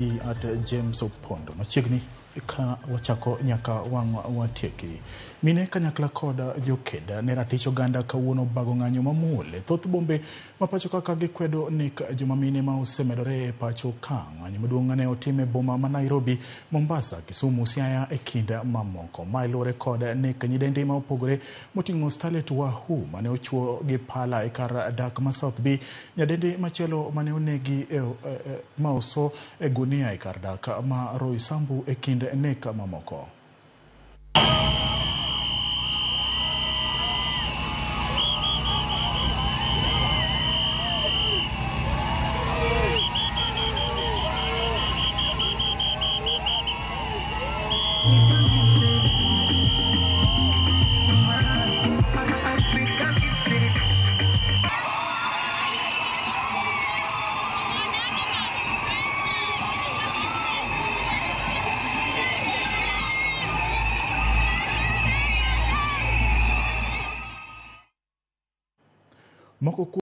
at James Opondo machiegni ka wachako nyaka wang watieki mine kanyakla koda jokedne ne ratich oganda kawuono bago ng'anyo mamule thoth bombe ma pachoka ka gikwedo nek jomamine ma osemedore e pachoka ng'anyo maduong' ne otime boma ma Nairobi, Mombasa, Kisumu, Siaya e kinda mamoko ma ilore koda nek nyidendi ma opogore moting'o Starlet Wahu mane ochuo gi pala e kar dak ma South B, nyadendi machielo mane onegi ma oso e gunia e kar dak ma Roysambu e kind nek mamoko. Moko